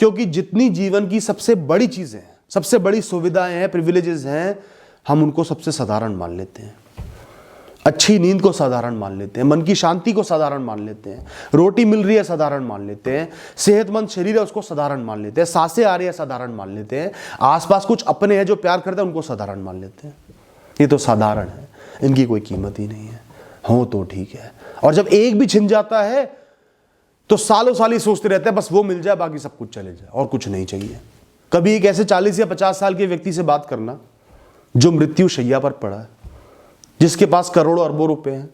क्योंकि जितनी जीवन की सबसे बड़ी चीजें हैं, सबसे बड़ी सुविधाएं हैं, प्रिविलेजेस हैं, हम उनको सबसे साधारण मान लेते हैं। अच्छी नींद को साधारण मान लेते हैं, मन की शांति को साधारण मान लेते हैं, रोटी मिल रही है साधारण मान लेते हैं, सेहतमंद शरीर है उसको साधारण मान लेते हैं, सांसें आ रही है साधारण मान लेते हैं, आसपास कुछ अपने हैं जो प्यार करते हैं उनको साधारण मान लेते हैं। ये तो साधारण है, इनकी कोई कीमत ही नहीं है। हो तो ठीक है, और जब एक भी छिन जाता है तो सालों साल ही सोचते रहते हैं बस वो मिल जाए, बाकी सब कुछ चले जाए और कुछ नहीं चाहिए। कभी एक ऐसे 40 या 50 साल के व्यक्ति से बात करना जो मृत्यु शैया पर पड़ा है, जिसके पास करोड़ों अरबों रुपए हैं,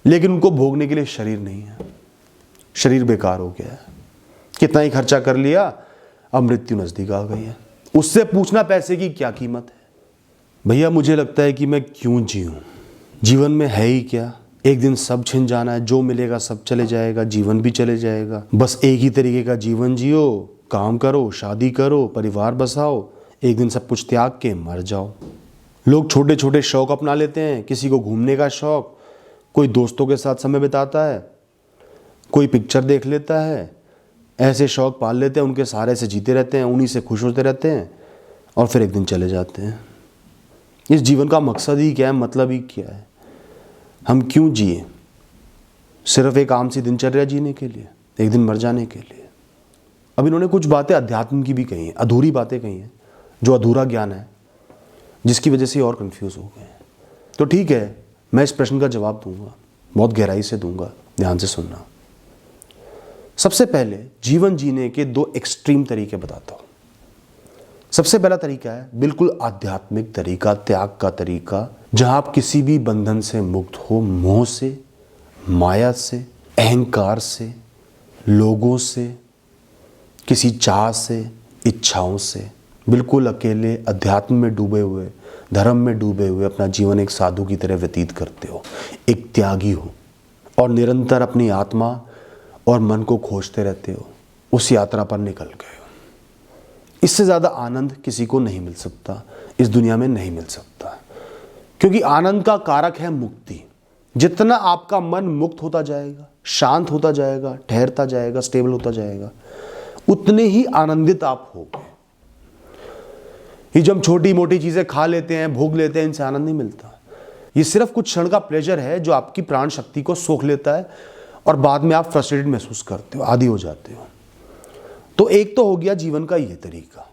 लेकिन उनको भोगने के लिए शरीर नहीं है, शरीर बेकार हो गया है, कितना ही खर्चा कर लिया, अब मृत्यु नजदीक आ गई है। उससे पूछना पैसे की क्या कीमत है। भैया मुझे लगता है कि मैं क्यों जीऊं, जीवन में है ही क्या, एक दिन सब छिन जाना है, जो मिलेगा सब चले जाएगा, जीवन भी चले जाएगा, बस एक ही तरीके का जीवन जियो, काम करो, शादी करो, परिवार बसाओ, एक दिन सब कुछ त्याग के मर जाओ। लोग छोटे छोटे शौक अपना लेते हैं, किसी को घूमने का शौक, कोई दोस्तों के साथ समय बिताता है, कोई पिक्चर देख लेता है, ऐसे शौक पाल लेते हैं, उनके सहारे से जीते रहते हैं, उन्हीं से खुश होते रहते हैं और फिर एक दिन चले जाते हैं। इस जीवन का मकसद ही क्या है, मतलब ही क्या है, हम क्यों जिए? सिर्फ एक आम सी दिनचर्या जीने के लिए, एक दिन मर जाने के लिए। अब इन्होंने कुछ बातें अध्यात्म की भी कही हैं, अधूरी बातें कही हैं, जो अधूरा ज्ञान है, जिसकी वजह से और कंफ्यूज हो गए। तो ठीक है, मैं इस प्रश्न का जवाब दूंगा, बहुत गहराई से दूंगा, ध्यान से सुनना। सबसे पहले जीवन जीने के दो एक्सट्रीम तरीके बताता हूं। सबसे पहला तरीका है बिल्कुल आध्यात्मिक तरीका, त्याग का तरीका, जहां आप किसी भी बंधन से मुक्त हो, मोह से, माया से, अहंकार से, लोगों से, किसी चाह से, इच्छाओं से, बिल्कुल अकेले अध्यात्म में डूबे हुए, धर्म में डूबे हुए अपना जीवन एक साधु की तरह व्यतीत करते हो, एक त्यागी हो और निरंतर अपनी आत्मा और मन को खोजते रहते हो, उस यात्रा पर निकल गए हो। इससे ज़्यादा आनंद किसी को नहीं मिल सकता, इस दुनिया में नहीं मिल सकता, क्योंकि आनंद का कारक है मुक्ति। जितना आपका मन मुक्त होता जाएगा, शांत होता जाएगा, ठहरता जाएगा, स्टेबल होता जाएगा, उतने ही आनंदित आप होगे। ये जो हम छोटी मोटी चीजें खा लेते हैं, भोग लेते हैं, इनसे आनंद नहीं मिलता। ये सिर्फ कुछ क्षण का प्लेजर है जो आपकी प्राण शक्ति को सोख लेता है और बाद में आप फ्रस्ट्रेटेड महसूस करते हो, आदी हो जाते हो। तो एक तो हो गया जीवन का ये तरीका।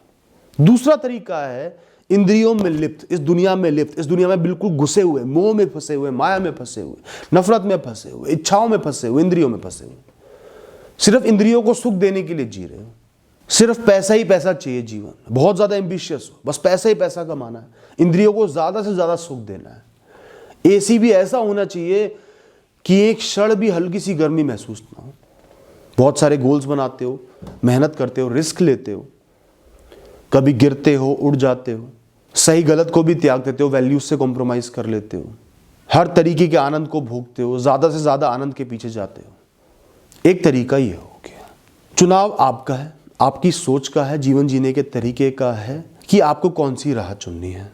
दूसरा तरीका है इंद्रियों में लिप्त, इस दुनिया में लिप्त, इस दुनिया में बिल्कुल घुसे हुए, मोह में फंसे हुए, माया में फंसे हुए, नफरत में फंसे हुए, इच्छाओं में फंसे हुए, इंद्रियों में फंसे हुए, सिर्फ इंद्रियों को सुख देने के लिए जी रहे हो। सिर्फ पैसा ही पैसा चाहिए जीवन, बहुत ज्यादा एम्बिशियस हो, बस पैसा ही पैसा कमाना है, इंद्रियों को ज्यादा से ज्यादा सुख देना है। एसी भी ऐसा होना चाहिए कि एक क्षण भी हल्की सी गर्मी महसूस ना हो। बहुत सारे गोल्स बनाते हो, मेहनत करते हो, रिस्क लेते हो, कभी गिरते हो, उड़ जाते हो, सही गलत को भी त्याग देते हो, वैल्यूज से कॉम्प्रोमाइज कर लेते हो, हर तरीके के आनंद को भोगते हो, ज्यादा से ज्यादा आनंद के पीछे जाते हो। एक तरीका ये हो गया। चुनाव आपका है, आपकी सोच का है, जीवन जीने के तरीके का है कि आपको कौन सी राह चुननी है।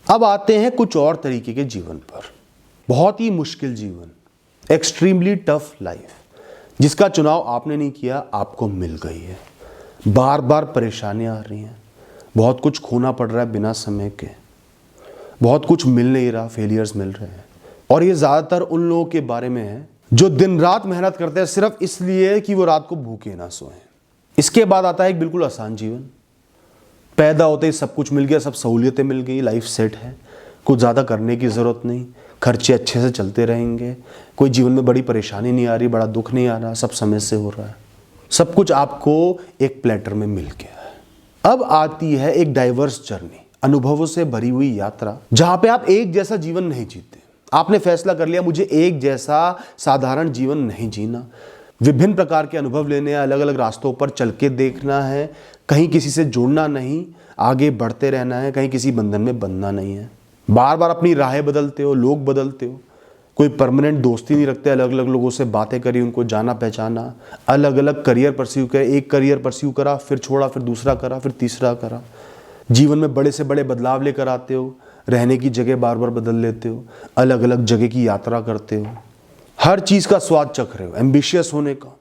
अब आते हैं कुछ और तरीके के जीवन पर। बहुत ही मुश्किल जीवन, एक्सट्रीमली टफ लाइफ, जिसका चुनाव आपने नहीं किया, आपको मिल गई है। बार बार परेशानियां आ रही हैं, बहुत कुछ खोना पड़ रहा है बिना समय के, बहुत कुछ मिल नहीं रहा, फेलियर्स मिल रहे हैं। और ये ज्यादातर उन लोगों के बारे में है जो दिन रात मेहनत करते हैं सिर्फ इसलिए कि वो रात को भूखे ना सोएं। इसके बाद आता है एक बिल्कुल आसान जीवन। पैदा होते ही सब कुछ मिल गया, सब सहूलियतें मिल गई, लाइफ सेट है, कुछ ज़्यादा करने की ज़रूरत नहीं, खर्चे अच्छे से चलते रहेंगे, कोई जीवन में बड़ी परेशानी नहीं आ रही, बड़ा दुख नहीं आ रहा, सब समय से हो रहा है, सब कुछ आपको एक प्लेटर में मिल गया है। अब आती है एक डाइवर्स जर्नी, अनुभवों से भरी हुई यात्रा, जहां पे आप एक जैसा जीवन नहीं जीते। आपने फैसला कर लिया मुझे एक जैसा साधारण जीवन नहीं जीना, विभिन्न प्रकार के अनुभव लेने हैं, अलग अलग रास्तों पर चल के देखना है, कहीं किसी से जुड़ना नहीं, आगे बढ़ते रहना है, कहीं किसी बंधन में बंधना नहीं है। बार बार अपनी राहें बदलते हो, लोग बदलते हो, कोई परमानेंट दोस्ती नहीं रखते, अलग अलग लोगों से बातें करी, उनको जाना पहचाना, अलग अलग करियर परस्यू करे, एक करियर परस्यू करा, फिर छोड़ा, फिर दूसरा करा, फिर तीसरा करा। जीवन में बड़े से बड़े बदलाव लेकर आते हो, रहने की जगह बार बार बदल लेते हो, अलग अलग जगह की यात्रा करते हो, हर चीज का स्वाद चख रहे हो, एम्बिशियस होने का,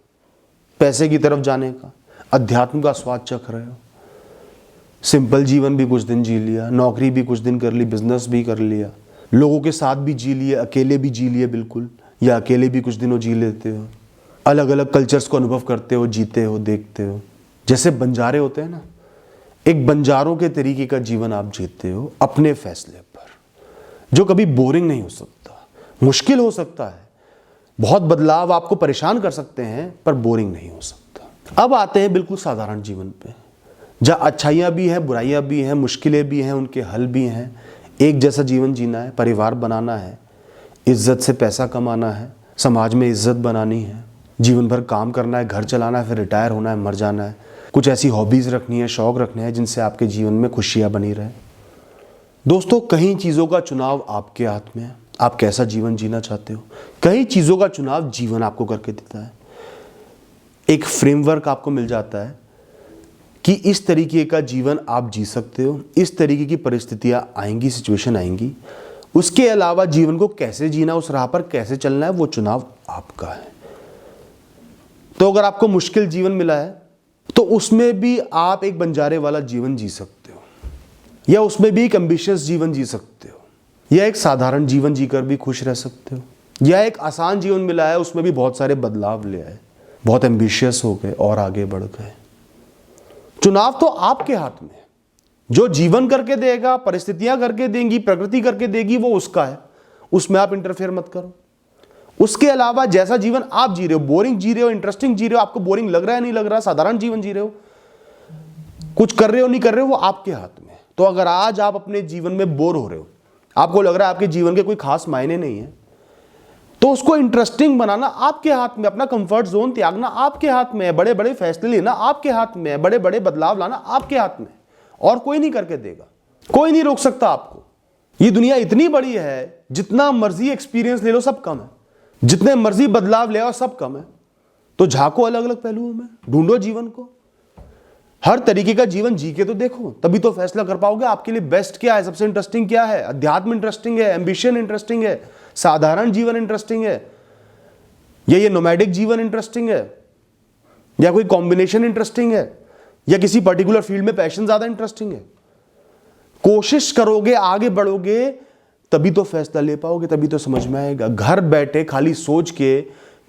पैसे की तरफ जाने का, अध्यात्म का स्वाद चख रहे हो, सिंपल जीवन भी कुछ दिन जी लिया, नौकरी भी कुछ दिन कर ली, बिजनेस भी कर लिया, लोगों के साथ भी जी लिए, अकेले भी जी लिए बिल्कुल, या अकेले भी कुछ दिनों जी लेते हो, अलग अलग कल्चर्स को अनुभव करते हो, जीते हो, देखते हो। जैसे बंजारे होते हैं ना, एक बंजारों के तरीके का जीवन आप जीते हो अपने फैसले पर, जो कभी बोरिंग नहीं हो सकता, मुश्किल हो सकता है, बहुत बदलाव आपको परेशान कर सकते हैं, पर बोरिंग नहीं हो सकता। अब आते हैं बिल्कुल साधारण जीवन पे, जहाँ अच्छाइयाँ भी हैं, बुराइयाँ भी हैं, मुश्किलें भी हैं, उनके हल भी हैं। एक जैसा जीवन जीना है, परिवार बनाना है, इज्जत से पैसा कमाना है, समाज में इज्जत बनानी है, जीवन भर काम करना है, घर चलाना है, फिर रिटायर होना है, मर जाना है। कुछ ऐसी हॉबीज़ रखनी है, शौक़ रखने हैं जिनसे आपके जीवन में खुशियाँ बनी रहे। दोस्तों, कई चीज़ों का चुनाव आपके हाथ में है, आप कैसा जीवन जीना चाहते हो। कई चीज़ों का चुनाव जीवन आपको करके देता है। एक फ्रेमवर्क आपको मिल जाता है कि इस तरीके का जीवन आप जी सकते हो, इस तरीके की परिस्थितियाँ आएंगी, सिचुएशन आएंगी। उसके अलावा जीवन को कैसे जीना, उस राह पर कैसे चलना है, वो चुनाव आपका है। तो अगर आपको मुश्किल जीवन मिला है तो उसमें भी आप एक बंजारे वाला जीवन जी सकते हो, या उसमें भी एक एम्बिशियस जीवन जी सकते हो, या एक साधारण जीवन जीकर भी खुश रह सकते हो, या एक आसान जीवन मिला है उसमें भी बहुत सारे बदलाव ले आए, बहुत एम्बिशियस हो गए और आगे बढ़ गए। चुनाव तो आपके हाथ में है। जो जीवन करके देगा, परिस्थितियां करके देंगी, प्रकृति करके देगी, वो उसका है, उसमें आप इंटरफेयर मत करो। उसके अलावा जैसा जीवन आप जी रहे हो, बोरिंग जी रहे हो, इंटरेस्टिंग जी रहे हो, आपको बोरिंग लग रहा है नहीं लग रहा, साधारण जीवन जी रहे हो, कुछ कर रहे हो नहीं कर रहे हो, वो आपके हाथ में है। तो अगर आज आप अपने जीवन में बोर हो रहे हो, आपको लग रहा है आपके जीवन के कोई खास मायने नहीं है, तो उसको इंटरेस्टिंग बनाना आपके हाथ में, अपना कंफर्ट जोन त्यागना आपके हाथ में है, बड़े बड़े फैसले लेना आपके हाथ में है, बड़े बड़े बदलाव लाना आपके हाथ में है, और कोई नहीं करके देगा, कोई नहीं रोक सकता आपको। ये दुनिया इतनी बड़ी है, जितना मर्जी एक्सपीरियंस ले लो सब कम है, जितने मर्जी बदलाव ले आओ सब कम है। तो झांको अलग अलग पहलुओं में, ढूंढो जीवन को, हर तरीके का जीवन जी के तो देखो, तभी तो फैसला कर पाओगे आपके लिए बेस्ट क्या है, सबसे इंटरेस्टिंग क्या है। अध्यात्म इंटरेस्टिंग है, एम्बिशन इंटरेस्टिंग है, साधारण जीवन इंटरेस्टिंग है, या ये नोमैडिक जीवन इंटरेस्टिंग है, या कोई कॉम्बिनेशन इंटरेस्टिंग है, या किसी पर्टिकुलर फील्ड में पैशन ज्यादा इंटरेस्टिंग है। कोशिश करोगे, आगे बढ़ोगे, तभी तो फैसला ले पाओगे, तभी तो समझ में आएगा। घर बैठे खाली सोच के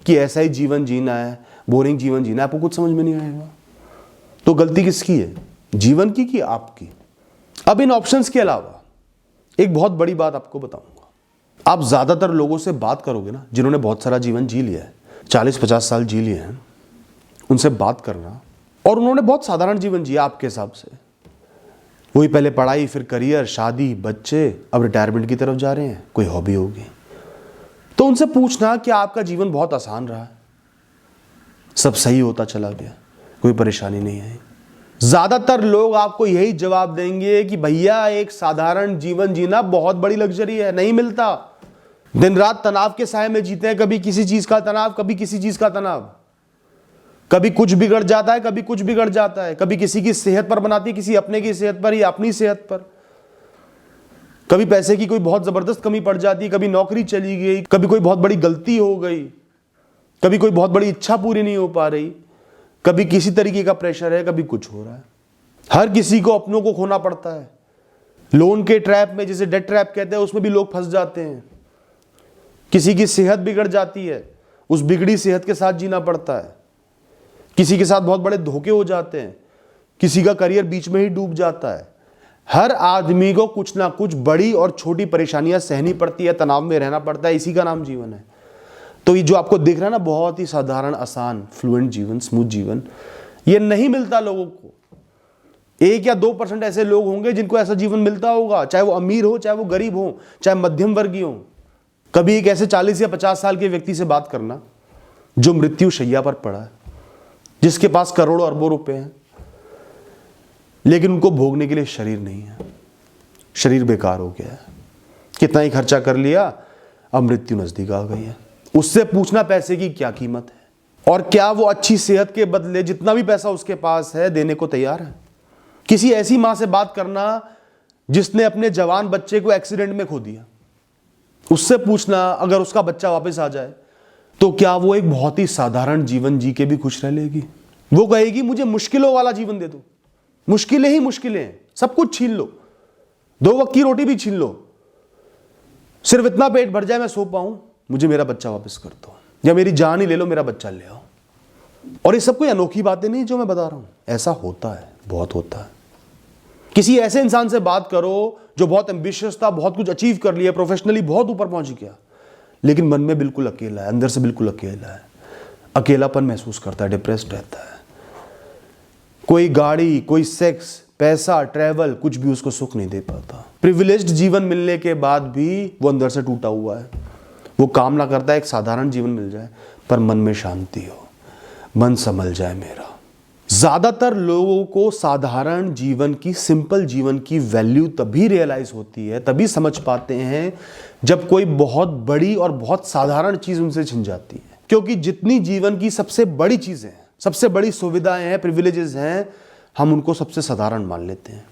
कि ऐसा ही जीवन जीना है, बोरिंग जीवन जीना है, आपको कुछ समझ में नहीं आएगा। तो गलती किसकी है, जीवन की कि आपकी। अब इन ऑप्शंस के अलावा एक बहुत बड़ी बात आपको बताऊंगा। आप ज्यादातर लोगों से बात करोगे ना, जिन्होंने बहुत सारा जीवन जी लिया है, 40-50 साल जी लिए हैं, उनसे बात करना, और उन्होंने बहुत साधारण जीवन जिया आपके हिसाब से, वही पहले पढ़ाई, फिर करियर, शादी, बच्चे, अब रिटायरमेंट की तरफ जा रहे हैं, कोई हॉबी होगी, तो उनसे पूछना कि आपका जीवन बहुत आसान रहा है, सब सही होता चला गया, कोई परेशानी नहीं है। ज्यादातर लोग आपको यही जवाब देंगे कि भैया एक साधारण जीवन जीना बहुत बड़ी लग्जरी है, नहीं मिलता। दिन रात तनाव के साए में जीते हैं, कभी किसी चीज का तनाव, कभी किसी चीज का तनाव, कभी कुछ बिगड़ जाता है, कभी कुछ बिगड़ जाता है, कभी किसी की सेहत पर बनाती है, किसी अपने की सेहत पर या अपनी सेहत पर, कभी पैसे की कोई बहुत जबरदस्त कमी पड़ जाती है, कभी नौकरी चली गई, कभी कोई बहुत बड़ी गलती हो गई, कभी कोई बहुत बड़ी इच्छा पूरी नहीं हो पा रही, कभी किसी तरीके का प्रेशर है, कभी कुछ हो रहा है। हर किसी को अपनों को खोना पड़ता है। लोन के ट्रैप में, जिसे डेट ट्रैप कहते हैं, उसमें भी लोग फंस जाते हैं। किसी की सेहत बिगड़ जाती है, उस बिगड़ी सेहत के साथ जीना पड़ता है। किसी के साथ बहुत बड़े धोखे हो जाते हैं, किसी का करियर बीच में ही डूब जाता है। हर आदमी को कुछ ना कुछ बड़ी और छोटी परेशानियां सहनी पड़ती है, तनाव में रहना पड़ता है, इसी का नाम जीवन है। तो ये जो आपको दिख रहा है ना, बहुत ही साधारण, आसान, फ्लुएंट जीवन, स्मूथ जीवन, ये नहीं मिलता लोगों को। 1 या 2% ऐसे लोग होंगे जिनको ऐसा जीवन मिलता होगा, चाहे वो अमीर हो, चाहे वो गरीब हो, चाहे मध्यम वर्गीय हो। कभी एक ऐसे 40 या 50 साल के व्यक्ति से बात करना जो मृत्यु शैया पर पड़ा है, जिसके पास करोड़ों अरबों रुपए हैं, लेकिन उनको भोगने के लिए शरीर नहीं है, शरीर बेकार हो गया है, कितना ही खर्चा कर लिया, अब मृत्यु नजदीक आ गई है। उससे पूछना पैसे की क्या कीमत है, और क्या वो अच्छी सेहत के बदले जितना भी पैसा उसके पास है देने को तैयार है। किसी ऐसी मां से बात करना जिसने अपने जवान बच्चे को एक्सीडेंट में खो दिया, उससे पूछना अगर उसका बच्चा वापस आ जाए तो क्या वो एक बहुत ही साधारण जीवन जी के भी खुश रह लेगी। वो कहेगी मुझे मुश्किलों वाला जीवन दे दो, मुश्किलें ही मुश्किलें हैं, सब कुछ छीन लो, 2 वक्त की रोटी भी छीन लो, सिर्फ इतना पेट भर जाए मैं सो पाऊं, मुझे मेरा बच्चा वापस कर दो, या मेरी जान ही ले लो, मेरा बच्चा ले आओ। और ये सब कोई अनोखी बातें नहीं जो मैं बता रहा हूं, ऐसा होता है, बहुत होता है। किसी ऐसे इंसान से बात करो जो बहुत एम्बिशियस था, बहुत कुछ अचीव कर लिया, प्रोफेशनली बहुत ऊपर पहुंच गया, लेकिन मन में बिल्कुल अकेला है, अंदर से बिल्कुल अकेला है, अकेलापन महसूस करता है, डिप्रेस्ड रहता है। कोई गाड़ी, कोई सेक्स, पैसा, ट्रैवल, कुछ भी उसको सुख नहीं दे पाता। प्रिविलेज्ड जीवन मिलने के बाद भी वो अंदर से टूटा हुआ है। वो कामना करता है एक साधारण जीवन मिल जाए, पर मन में शांति हो, मन संभल जाए मेरा। ज्यादातर लोगों को साधारण जीवन की, सिंपल जीवन की वैल्यू तभी रियलाइज होती है, तभी समझ पाते हैं जब कोई बहुत बड़ी और बहुत साधारण चीज उनसे छिन जाती है। क्योंकि जितनी जीवन की सबसे बड़ी चीजें हैं, सबसे बड़ी सुविधाएं हैं, प्रिविलेजेस हैं, हम उनको सबसे साधारण मान लेते हैं।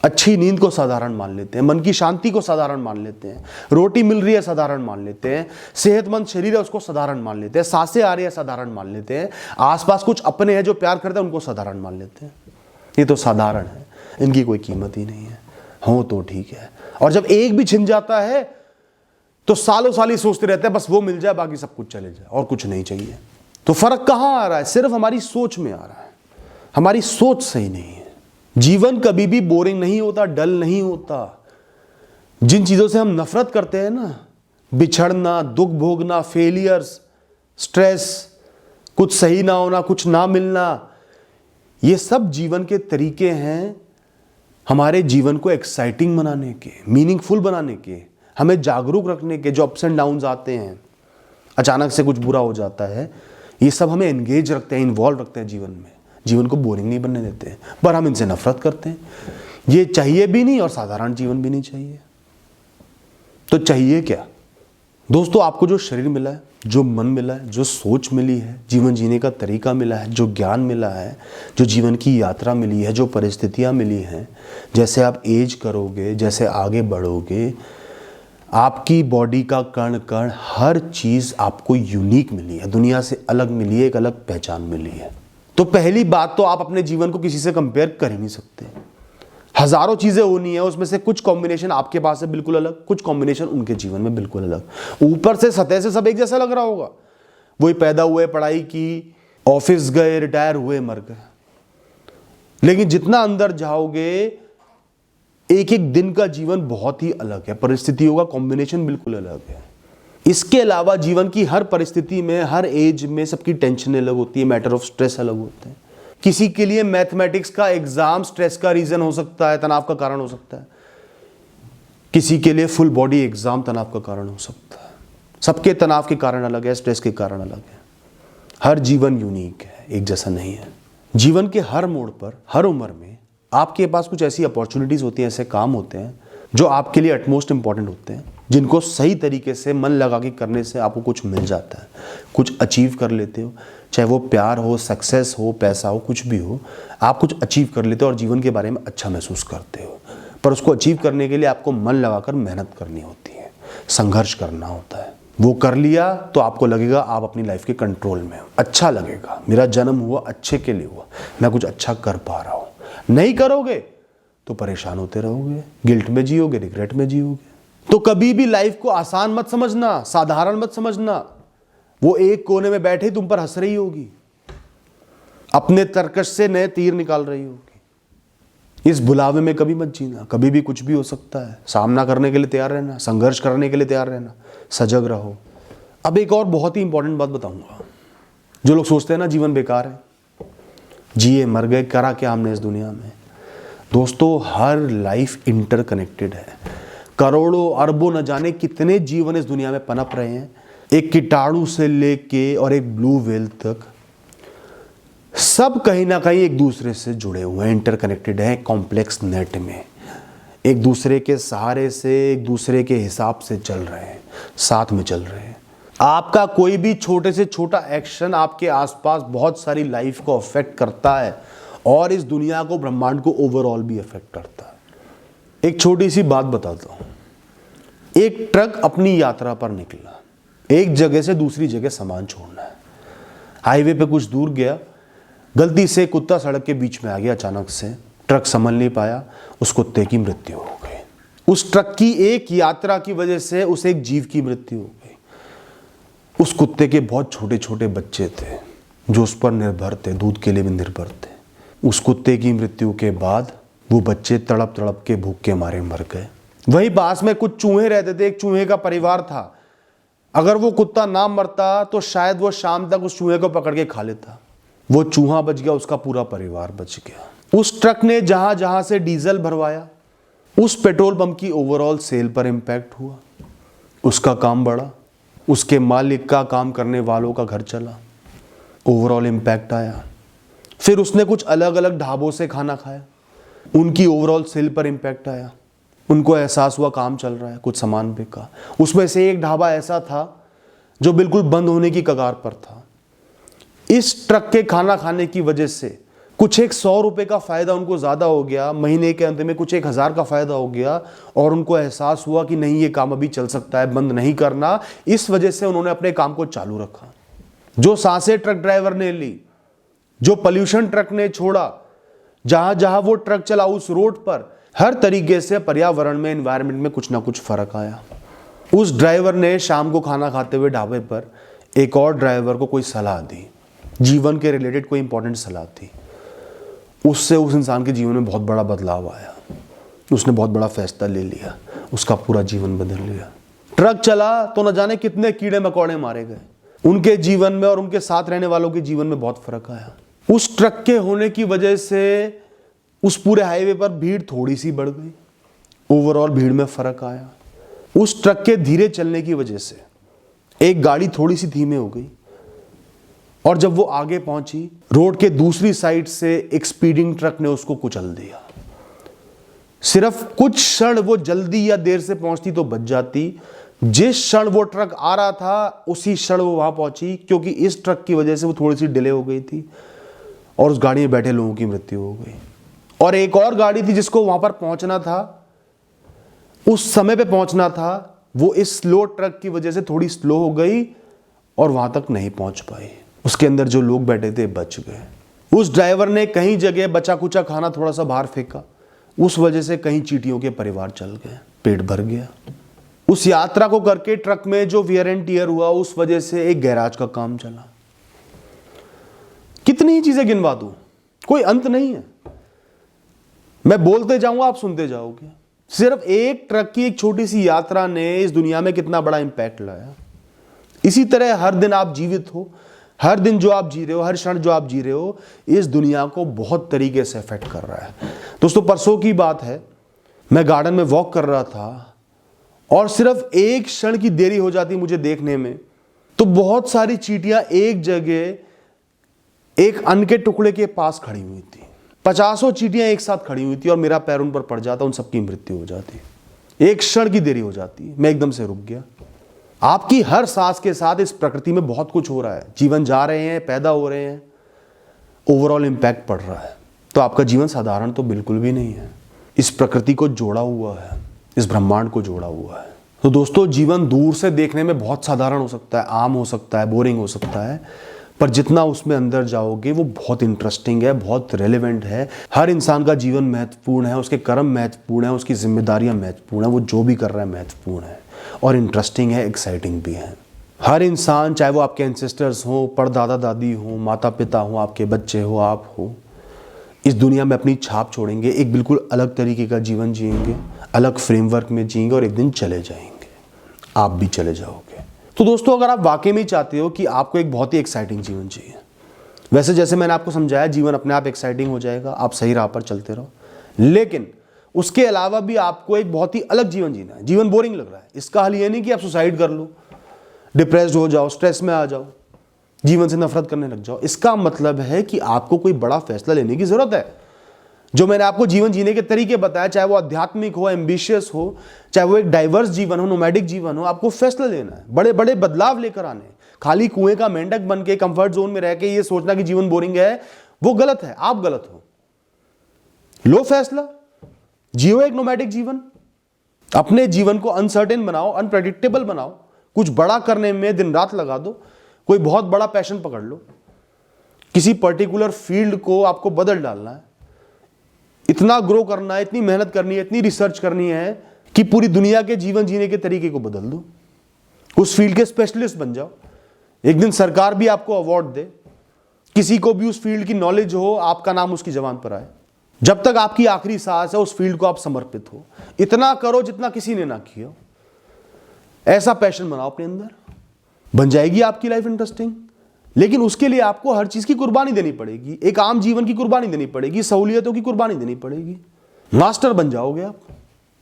अच्छी नींद को साधारण मान लेते हैं, मन की शांति को साधारण मान लेते हैं, रोटी मिल रही है साधारण मान लेते हैं, सेहतमंद शरीर है उसको साधारण मान लेते हैं, सांसें आ रही है साधारण मान लेते हैं, आसपास कुछ अपने हैं जो प्यार करते हैं उनको साधारण मान लेते हैं। ये तो साधारण है, इनकी कोई कीमत ही नहीं है, हो तो ठीक है। और जब एक भी छिन जाता है तो सालों साल ही सोचते रहते हैं बस वो मिल जाए, बाकी सब कुछ चले जाए और कुछ नहीं चाहिए। तो फर्क कहां आ रहा है? सिर्फ हमारी सोच में आ रहा है। हमारी सोच सही नहीं है। जीवन कभी भी बोरिंग नहीं होता, डल नहीं होता। जिन चीजों से हम नफरत करते हैं ना, बिछड़ना, दुख भोगना, फेलियर्स, स्ट्रेस, कुछ सही ना होना, कुछ ना मिलना, ये सब जीवन के तरीके हैं हमारे जीवन को एक्साइटिंग बनाने के, मीनिंगफुल बनाने के, हमें जागरूक रखने के। जो अप्स एंड डाउन्स आते हैं, अचानक से कुछ बुरा हो जाता है, ये सब हमें एंगेज रखते हैं, इन्वॉल्व रखते हैं जीवन में, जीवन को बोरिंग नहीं बनने देते हैं। पर हम इनसे नफरत करते हैं। ये चाहिए भी नहीं और साधारण जीवन भी नहीं चाहिए। तो चाहिए क्या? दोस्तों, आपको जो शरीर मिला है, जो मन मिला है, जो सोच मिली है, जीवन जीने का तरीका मिला है, जो ज्ञान मिला है, जो जीवन की यात्रा मिली है, जो परिस्थितियां मिली हैं, जैसे आप एज करोगे, जैसे आगे बढ़ोगे, आपकी बॉडी का कण कण, हर चीज आपको यूनिक मिली है, दुनिया से अलग मिली है, एक अलग पहचान मिली है। तो पहली बात तो आप अपने जीवन को किसी से कंपेयर कर ही नहीं सकते। हजारों चीजें होनी है, उसमें से कुछ कॉम्बिनेशन आपके पास है बिल्कुल अलग, कुछ कॉम्बिनेशन उनके जीवन में बिल्कुल अलग। ऊपर से सतह से सब एक जैसा लग रहा होगा, वही पैदा हुए, पढ़ाई की, ऑफिस गए, रिटायर हुए, मर गए। लेकिन जितना अंदर जाओगे, एक एक दिन का जीवन बहुत ही अलग है, परिस्थितियों का कॉम्बिनेशन बिल्कुल अलग है। इसके अलावा जीवन की हर परिस्थिति में, हर एज में सबकी टेंशन अलग होती है, मैटर ऑफ स्ट्रेस अलग होते हैं। किसी के लिए मैथमेटिक्स का एग्जाम स्ट्रेस का रीजन हो सकता है, तनाव का कारण हो सकता है। किसी के लिए फुल बॉडी एग्जाम तनाव का कारण हो सकता है। सबके तनाव के कारण अलग है, स्ट्रेस के कारण अलग है। हर जीवन यूनिक है, एक जैसा नहीं है। जीवन के हर मोड़ पर, हर उम्र में आपके पास कुछ ऐसी अपॉर्चुनिटीज होती हैं, ऐसे काम होते हैं जो आपके लिए अटमोस्ट इंपॉर्टेंट होते हैं, जिनको सही तरीके से मन लगा के करने से आपको कुछ मिल जाता है, कुछ अचीव कर लेते हो। चाहे वो प्यार हो, सक्सेस हो, पैसा हो, कुछ भी हो, आप कुछ अचीव कर लेते हो और जीवन के बारे में अच्छा महसूस करते हो। पर उसको अचीव करने के लिए आपको मन लगाकर मेहनत करनी होती है, संघर्ष करना होता है। वो कर लिया तो आपको लगेगा आप अपनी लाइफ के कंट्रोल में हो, अच्छा लगेगा, मेरा जन्म हुआ अच्छे के लिए हुआ, मैं कुछ अच्छा कर पा रहा हूँ। नहीं करोगे तो परेशान होते रहोगे, गिल्ट में जियोगे, रिग्रेट में जियोगे। तो कभी भी लाइफ को आसान मत समझना, साधारण मत समझना। वो एक कोने में बैठे तुम पर हंस रही होगी, अपने तरकश से नए तीर निकाल रही होगी। इस बुलावे में कभी मत जीना, कभी भी कुछ भी हो सकता है। सामना करने के लिए तैयार रहना, संघर्ष करने के लिए तैयार रहना, सजग रहो। अब एक और बहुत ही इंपॉर्टेंट बात बताऊंगा। जो लोग सोचते हैं ना जीवन बेकार है, जिए मर गए, करा क्या हमने इस दुनिया में। दोस्तों, हर लाइफ इंटरकनेक्टेड है। करोड़ों अरबों न जाने कितने जीवन इस दुनिया में पनप रहे हैं, एक कीटाणु से लेके और एक ब्लू व्हेल तक, सब कहीं ना कहीं एक दूसरे से जुड़े हुए हैं, इंटरकनेक्टेड हैं, कॉम्प्लेक्स नेट में, एक दूसरे के सहारे से, एक दूसरे के हिसाब से चल रहे हैं, साथ में चल रहे हैं। आपका कोई भी छोटे से छोटा एक्शन आपके आसपास बहुत सारी लाइफ को अफेक्ट करता है और इस दुनिया को, ब्रह्मांड को ओवरऑल भी अफेक्ट करता है। एक छोटी सी बात बताता हूं। एक ट्रक अपनी यात्रा पर निकला, एक जगह से दूसरी जगह सामान छोड़ना है। हाईवे पे कुछ दूर गया, गलती से कुत्ता सड़क के बीच में आ गया अचानक से, ट्रक संभल नहीं पाया, उस कुत्ते की मृत्यु हो गई। उस ट्रक की एक यात्रा की वजह से उस एक जीव की मृत्यु हो गई। उस कुत्ते के बहुत छोटे छोटे बच्चे थे जो उस पर निर्भर थे, दूध के लिए भी निर्भर थे। उस कुत्ते की मृत्यु के बाद वो बच्चे तड़प तड़प के भूख के मारे मर गए। वहीं पास में कुछ चूहे रहते थे, एक चूहे का परिवार था। अगर वो कुत्ता ना मरता तो शायद वो शाम तक उस चूहे को पकड़ के खा लेता। वो चूहा बच गया, उसका पूरा परिवार बच गया। उस ट्रक ने जहां जहां से डीजल भरवाया, उस पेट्रोल पंप की ओवरऑल सेल पर इंपैक्ट हुआ। उसका काम बढ़ा, उसके मालिक का, काम करने वालों का घर चला, ओवरऑल इंपैक्ट आया। फिर उसने कुछ अलग अलग ढाबों से खाना खाया, उनकी ओवरऑल सेल पर इंपैक्ट आया। उनको एहसास हुआ काम चल रहा है, कुछ सामान बिका। उसमें से एक ढाबा ऐसा था जो बिल्कुल बंद होने की कगार पर था। इस ट्रक के खाना खाने की वजह से कुछ एक 100 रुपए का फायदा उनको ज्यादा हो गया, महीने के अंत में कुछ 1000 का फायदा हो गया, और उनको एहसास हुआ कि नहीं, ये काम अभी चल सकता है, बंद नहीं करना। इस वजह से उन्होंने अपने काम को चालू रखा। जो सांसें ट्रक ड्राइवर ने ली, जो पॉल्यूशन ट्रक ने छोड़ा, जहां जहां वो ट्रक चला उस रोड पर हर तरीके से पर्यावरण में, एनवायरनमेंट में कुछ ना कुछ फर्क आया। उस ड्राइवर ने शाम को खाना खाते हुए ढाबे पर एक और ड्राइवर को कोई सलाह दी, जीवन के रिलेटेड कोई इंपॉर्टेंट सलाह थी। उससे उस इंसान के जीवन में बहुत बड़ा बदलाव आया। उसने बहुत बड़ा फैसला ले लिया, उसका पूरा जीवन बदल लिया। ट्रक चला तो न जाने कितने कीड़े मकोड़े मारे गए। उनके जीवन में और उनके साथ रहने वालों के जीवन में बहुत फर्क आया। उस ट्रक के होने की वजह से उस पूरे हाईवे पर भीड़ थोड़ी सी बढ़ गई, ओवरऑल भीड़ में फर्क आया। उस ट्रक के धीरे चलने की वजह से एक गाड़ी थोड़ी सी धीमे हो गई, और जब वो आगे पहुंची, रोड के दूसरी साइड से एक स्पीडिंग ट्रक ने उसको कुचल दिया। सिर्फ कुछ क्षण वो जल्दी या देर से पहुंचती तो बच जाती। जिस क्षण वो ट्रक आ रहा था उसी क्षण वो वहां पहुंची, क्योंकि इस ट्रक की वजह से वो थोड़ी सी डिले हो गई थी और उस गाड़ी में बैठे लोगों की मृत्यु हो गई। और एक और गाड़ी थी जिसको वहां पर पहुंचना था, उस समय पे पहुंचना था, वो इस स्लो ट्रक की वजह से थोड़ी स्लो हो गई और वहां तक नहीं पहुंच पाई। उसके अंदर जो लोग बैठे थे बच गए। उस ड्राइवर ने कहीं जगह बचा कुचा खाना थोड़ा सा बाहर फेंका, उस वजह से कहीं चींटियों के परिवार चल गए, पेट भर गया। उस यात्रा को करके ट्रक में जो वियर एंड टियर हुआ, उस वजह से एक गैराज का काम चला। कितनी ही चीजें गिनवा दूं, कोई अंत नहीं है। मैं बोलते जाऊंगा, आप सुनते जाओगे। सिर्फ एक ट्रक की एक छोटी सी यात्रा ने इस दुनिया में कितना बड़ा इंपैक्ट लाया। इसी तरह हर दिन आप जीवित हो, हर दिन जो आप जी रहे हो, हर क्षण जो आप जी रहे हो, इस दुनिया को बहुत तरीके से अफेक्ट कर रहा है। दोस्तों, परसों की बात है, मैं गार्डन में वॉक कर रहा था और सिर्फ एक क्षण की देरी हो जाती मुझे देखने में तो बहुत सारी चींटियां एक जगह एक अन्न के टुकड़े के पास खड़ी हुई थी। 50 चींटियां एक साथ खड़ी हुई थी और मेरा पैर उन पर पड़ जाता, उन सबकी मृत्यु हो जाती। एक क्षण की देरी हो जाती, मैं एकदम से रुक गया। आपकी हर सांस के साथ इस प्रकृति में बहुत कुछ हो रहा है। जीवन जा रहे हैं, पैदा हो रहे हैं, ओवरऑल इंपैक्ट पड़ रहा है। तो आपका जीवन साधारण तो बिल्कुल भी नहीं है। इस प्रकृति को जोड़ा हुआ है, इस ब्रह्मांड को जोड़ा हुआ है। तो दोस्तों, जीवन दूर से देखने में बहुत साधारण हो सकता है, आम हो सकता है, बोरिंग हो सकता है, पर जितना उसमें अंदर जाओगे वो बहुत इंटरेस्टिंग है, बहुत रेलेवेंट है। हर इंसान का जीवन महत्वपूर्ण है, उसके कर्म महत्वपूर्ण है, उसकी जिम्मेदारियां महत्वपूर्ण है, वो जो भी कर रहा है महत्वपूर्ण है और इंटरेस्टिंग है, एक्साइटिंग भी है। हर इंसान, चाहे वो आपके एंसेस्टर्स हो, परदादा दादी हो, माता पिता हो, आपके बच्चे हो, आप हो, इस दुनिया में अपनी छाप छोड़ेंगे, एक बिल्कुल अलग तरीके का जीवन जिएंगे, अलग फ्रेमवर्क में जिएंगे और एक दिन चले जाएंगे। आप भी चले जाओगे। तो दोस्तों, अगर आप वाकई में चाहते हो कि आपको एक बहुत ही एक्साइटिंग जीवन चाहिए, वैसे जैसे मैंने आपको समझाया, जीवन अपने आप एक्साइटिंग हो जाएगा, आप सही राह पर चलते रहो। लेकिन उसके अलावा भी आपको एक बहुत ही अलग जीवन जीना है। जीवन बोरिंग लग रहा है, इसका हल ये नहीं कि आप सुसाइड कर लो, डिप्रेस्ड हो जाओ, स्ट्रेस में आ जाओ, जीवन से नफरत करने लग जाओ। इसका मतलब है कि आपको कोई बड़ा फैसला लेने की जरूरत है। जो मैंने आपको जीवन जीने के तरीके बताया, चाहे वो आध्यात्मिक हो, एम्बिशियस हो, चाहे वो एक डाइवर्स जीवन हो, नोमैडिक जीवन हो, आपको फैसला लेना है, बड़े बड़े बदलाव लेकर आने। खाली कुएं का मेंढक बन के कंफर्ट जोन में रह के ये सोचना कि जीवन बोरिंग है, वो गलत है। आप गलत हो। लो फैसला, जियो एक नोमैडिक जीवन। अपने जीवन को अनसर्टेन बनाओ, अनप्रेडिक्टेबल बनाओ। कुछ बड़ा करने में दिन रात लगा दो, कोई बहुत बड़ा पैशन पकड़ लो। किसी पर्टिकुलर फील्ड को आपको बदल डालना है, इतना ग्रो करना है, इतनी मेहनत करनी है, इतनी रिसर्च करनी है कि पूरी दुनिया के जीवन जीने के तरीके को बदल दो, उस फील्ड के स्पेशलिस्ट बन जाओ। एक दिन सरकार भी आपको अवार्ड दे, किसी को भी उस फील्ड की नॉलेज हो, आपका नाम उसकी जबान पर आए। जब तक आपकी आखिरी सांस है उस फील्ड को आप समर्पित हो, इतना करो जितना किसी ने ना किया। ऐसा पैशन बनाओ अपने अंदर, बन जाएगी आपकी लाइफ इंटरेस्टिंग। लेकिन उसके लिए आपको हर चीज की कुर्बानी देनी पड़ेगी, एक आम जीवन की कुर्बानी देनी पड़ेगी, सहूलियतों की कुर्बानी देनी पड़ेगी। मास्टर बन जाओगे आप,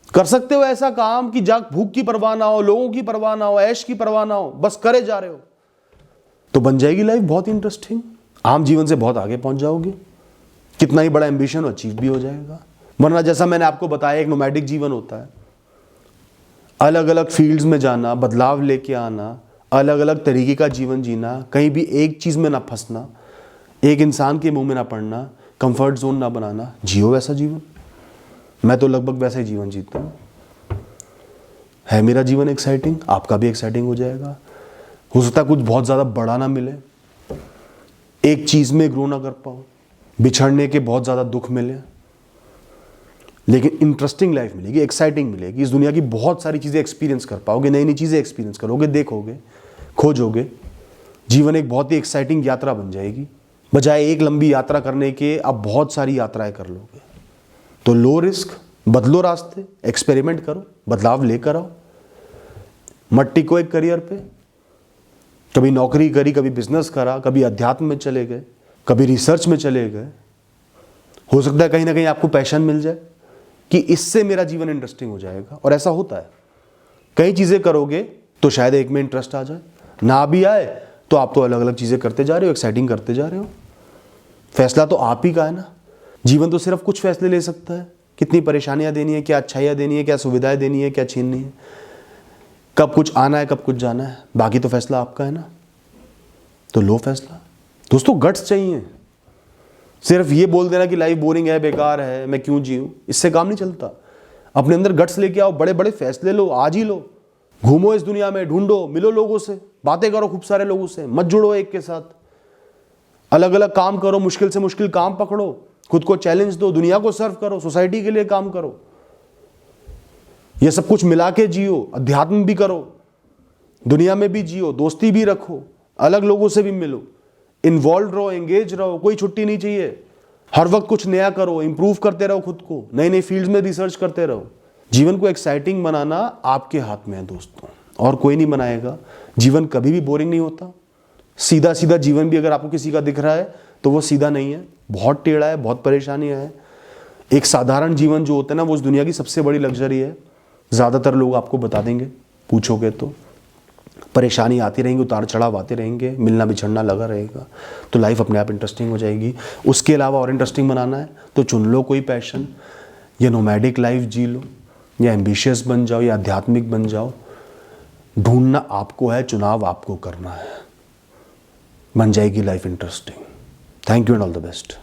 कर सकते हो ऐसा काम कि जब भूख की परवाह ना हो, लोगों की परवाह ना हो, ऐश की परवाह ना हो, बस करे जा रहे हो, तो बन जाएगी लाइफ बहुत इंटरेस्टिंग। आम जीवन से बहुत आगे पहुंच जाओगे, कितना ही बड़ा एम्बिशन अचीव भी हो जाएगा। वरना जैसा मैंने आपको बताया, एक नोमैडिक जीवन होता है, अलग अलग फील्ड्स में जाना, बदलाव लेके आना, अलग अलग तरीके का जीवन जीना, कहीं भी एक चीज में ना फंसना, एक इंसान के मुंह में ना पड़ना, कंफर्ट जोन ना बनाना। जियो वैसा जीवन। मैं तो लगभग वैसा ही जीवन जीता हूँ। है मेरा जीवन एक्साइटिंग, आपका भी एक्साइटिंग हो जाएगा। हो सकता है कुछ बहुत ज़्यादा बड़ा ना मिले, एक चीज़ में ग्रो ना कर पाओ, बिछड़ने के बहुत ज़्यादा दुख मिले, लेकिन इंटरेस्टिंग लाइफ मिलेगी, एक्साइटिंग मिलेगी। इस दुनिया की बहुत सारी चीज़ें एक्सपीरियंस कर पाओगे, नई नई चीज़ें एक्सपीरियंस करोगे, देखोगे, खोजोगे। जीवन एक बहुत ही एक्साइटिंग यात्रा बन जाएगी। बजाय एक लंबी यात्रा करने के आप बहुत सारी यात्राएं कर लोगे। तो लो रिस्क, बदलो रास्ते, एक्सपेरिमेंट करो, बदलाव लेकर आओ। मत टिको एक करियर पे, कभी नौकरी करी, कभी बिजनेस करा, कभी अध्यात्म में चले गए, कभी रिसर्च में चले गए। हो सकता है कहीं ना कहीं आपको पैशन मिल जाए कि इससे मेरा जीवन इंटरेस्टिंग हो जाएगा, और ऐसा होता है। कई चीज़ें करोगे तो शायद एक में इंटरेस्ट आ जाए, ना भी आए तो आप तो अलग अलग चीज़ें करते जा रहे हो, एक्साइटिंग करते जा रहे हो। फैसला तो आप ही का है ना। जीवन तो सिर्फ कुछ फैसले ले सकता है, कितनी परेशानियां देनी है, क्या अच्छाइयाँ देनी है, क्या सुविधाएं देनी है, क्या छीननी है, कब कुछ आना है, कब कुछ जाना है। बाकी तो फैसला आपका है ना। तो लो फैसला। दोस्तों गट्स चाहिए। सिर्फ ये बोल देना कि लाइफ बोरिंग है, बेकार है, मैं क्यों जीऊं, इससे काम नहीं चलता। अपने अंदर गट्स लेके आओ, बड़े बड़े फैसले लो, आज ही लो। घूमो इस दुनिया में, ढूंढो, मिलो लोगों से, बातें करो खूब सारे लोगों से, मत जुड़ो एक के साथ। अलग अलग काम करो, मुश्किल से मुश्किल काम पकड़ो, खुद को चैलेंज दो, दुनिया को सर्व करो, सोसाइटी के लिए काम करो। ये सब कुछ मिला के जियो, अध्यात्म भी करो, दुनिया में भी जियो, दोस्ती भी रखो, अलग लोगों से भी मिलो, इन्वॉल्व रहो, एंगेज रहो, कोई छुट्टी नहीं चाहिए। हर वक्त कुछ नया करो, इंप्रूव करते रहो खुद को, नई नई फील्ड्स में रिसर्च करते रहो। जीवन को एक्साइटिंग बनाना आपके हाथ में है दोस्तों, और कोई नहीं बनाएगा। जीवन कभी भी बोरिंग नहीं होता। सीधा सीधा जीवन भी अगर आपको किसी का दिख रहा है तो वो सीधा नहीं है, बहुत टेढ़ा है, बहुत परेशानियां हैं। एक साधारण जीवन जो होता है ना, वो इस दुनिया की सबसे बड़ी लग्जरी है। ज़्यादातर लोग आपको बता देंगे, पूछोगे तो। परेशानी आती रहेंगी, उतार चढ़ाव आते रहेंगे, मिलना बिछड़ना लगा रहेगा, तो लाइफ अपने आप इंटरेस्टिंग हो जाएगी। उसके अलावा और इंटरेस्टिंग बनाना है तो चुन लो कोई पैशन, या नोमैडिक लाइफ जी लो, या एम्बिशियस बन जाओ, या आध्यात्मिक बन जाओ। ढूंढना आपको है, चुनाव आपको करना है, बन जाएगी life interesting. Thank you and all the best.